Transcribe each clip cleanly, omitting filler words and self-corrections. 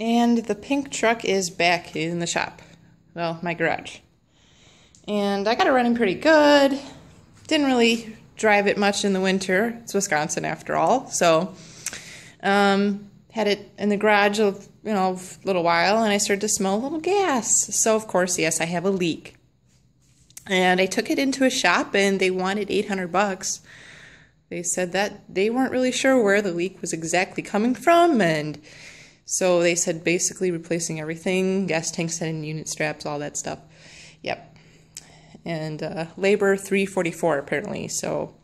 And the pink truck is back in the shop. Well, my garage. And I got it running pretty good. Didn't really drive it much in the winter. It's Wisconsin after all. So, had it in the garage a little while, and I started to smell a little gas. So, of course, yes, I have a leak. And I took it into a shop, and they wanted $800. They said that they weren't really sure where the leak was exactly coming from, and so they said basically replacing everything, gas tanks and unit straps, all that stuff. Yep. And labor $344 apparently. So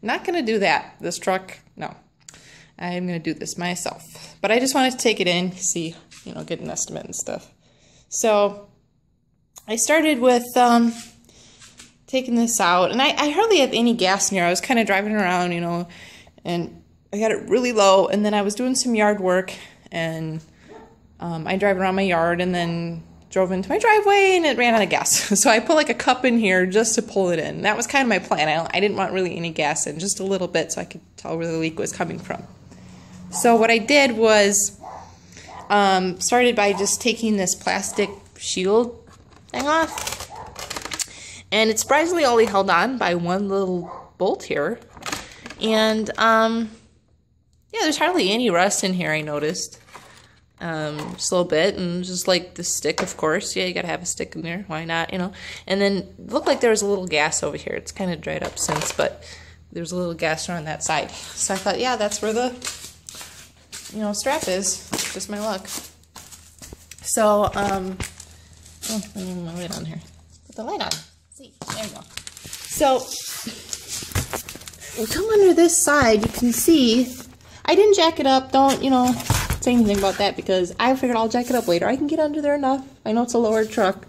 not going to do that. This truck, no. I'm going to do this myself. But I just wanted to take it in, see, get an estimate and stuff. So I started with taking this out, and I hardly have any gas in here. I was kind of driving around, and I got it really low, and then I was doing some yard work, and I drive around my yard and then drove into my driveway and it ran out of gas. So I put like a cup in here just to pull it in. That was kind of my plan. I didn't want really any gas in, just a little bit so I could tell where the leak was coming from. So what I did was started by just taking this plastic shield thing off. And it surprisingly only held on by one little bolt here. And yeah, there's hardly any rust in here, I noticed. Just a little bit, and just like the stick, of course. Yeah, you gotta have a stick in there. Why not, And then it looked like there was a little gas over here. It's kind of dried up since, but there's a little gas around that side. So I thought, yeah, that's where the, strap is. Just my luck. So, oh, let me move my light on here. Put the light on. See, there we go. So, you come under this side, you can see, I didn't jack it up. Don't, say anything about that because I figured I'll jack it up later. I can get under there enough. I know it's a lower truck,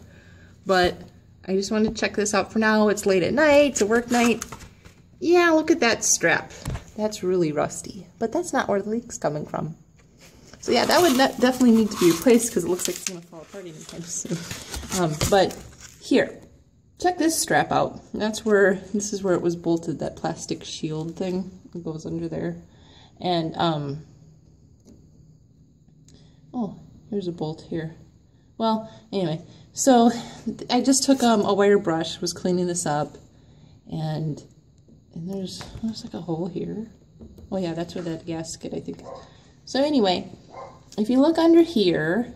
but I just wanted to check this out for now. It's late at night. It's a work night. Yeah, look at that strap. That's really rusty, but that's not where the leak's coming from. So yeah, that would definitely need to be replaced because it looks like it's going to fall apart anytime soon. But here, check this strap out. This is where it was bolted, that plastic shield thing. It goes under there. And, oh, here's a bolt here. Well, anyway, so I just took a wire brush, was cleaning this up, and there's like a hole here. Oh yeah, that's where that gasket, I think. So anyway, if you look under here,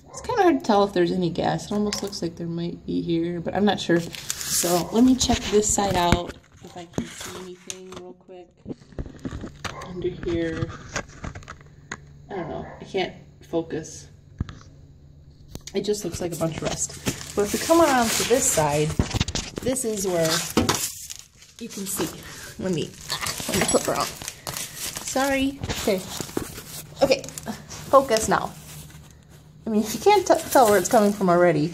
it's kind of hard to tell if there's any gas. It almost looks like there might be here, but I'm not sure. So let me check this side out, if I can see anything real quick. Under here, I don't know, I can't focus. It just looks like a bunch of rust. But if we come around to this side, this is where you can see. Let me flip around. Sorry. Okay, focus now. I mean, if you can't tell where it's coming from already,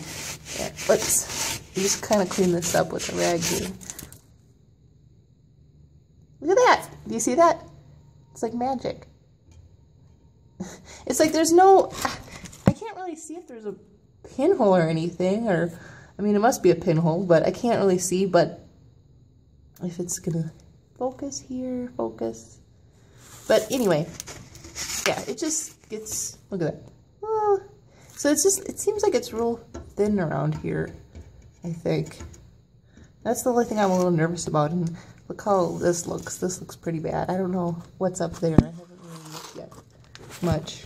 yeah, let's just kind of clean this up with a rag here. Look at that. Do you see that? It's like magic. It's like there's no, I can't really see if there's a pinhole or anything, or, I mean, it must be a pinhole, but I can't really see, but if it's gonna focus here, focus. But anyway, yeah, it just gets, look at that. Oh, so it's just, it seems like it's real thin around here, I think. That's the only thing I'm a little nervous about, and look how this looks. This looks pretty bad. I don't know what's up there. I haven't really looked yet much.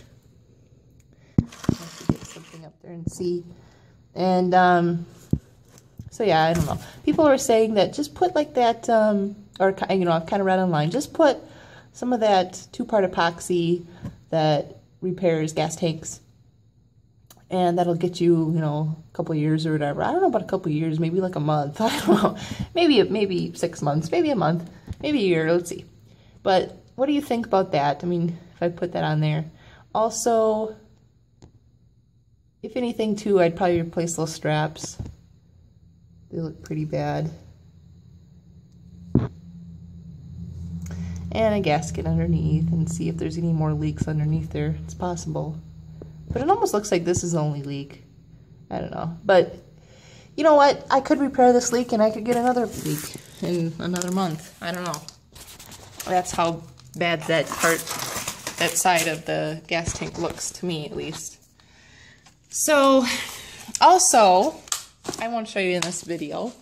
I have to get something up there and see. And, so yeah, I don't know. People are saying that just put like that, or, I've kind of read online, just put some of that two-part epoxy that repairs gas tanks, and that'll get you, a couple years or whatever. I don't know about a couple years, maybe like a month. I don't know. Maybe 6 months, maybe a month, maybe a year. Let's see. But what do you think about that? I mean, if I put that on there. Also, if anything, too, I'd probably replace those straps. They look pretty bad. And a gasket underneath, and see if there's any more leaks underneath there. It's possible. But it almost looks like this is the only leak. I don't know. But, you know what? I could repair this leak and I could get another leak in another month. I don't know. That's how bad that part that side of the gas tank looks, to me at least. So, also, I won't show you in this video,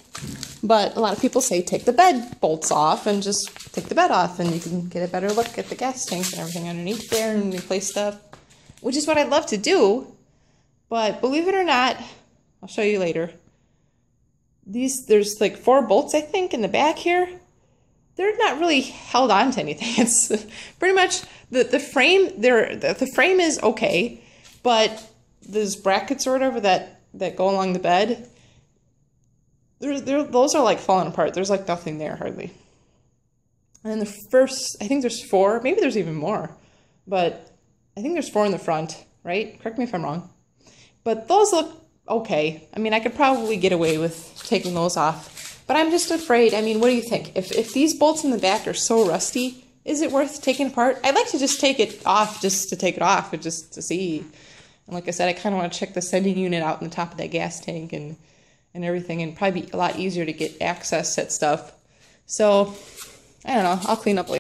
but a lot of people say take the bed bolts off and just take the bed off and you can get a better look at the gas tank and everything underneath there and replace stuff, which is what I'd love to do. But believe it or not, I'll show you later. There's like 4 bolts, I think, in the back here. They're not really held on to anything. It's pretty much the frame. The frame is okay, but those brackets or whatever that go along the bed, those are like falling apart. There's like nothing there hardly. And then the first, I think there's 4. Maybe there's even more, but I think there's 4 in the front. Right? Correct me if I'm wrong. But those look okay. I mean, I could probably get away with taking those off. But I'm just afraid. I mean, what do you think? If these bolts in the back are so rusty, is it worth taking apart? I'd like to just take it off just to take it off and just to see. And like I said, I kind of want to check the sending unit out in the top of that gas tank and everything, and probably be a lot easier to get access at stuff. So, I don't know. I'll clean up later.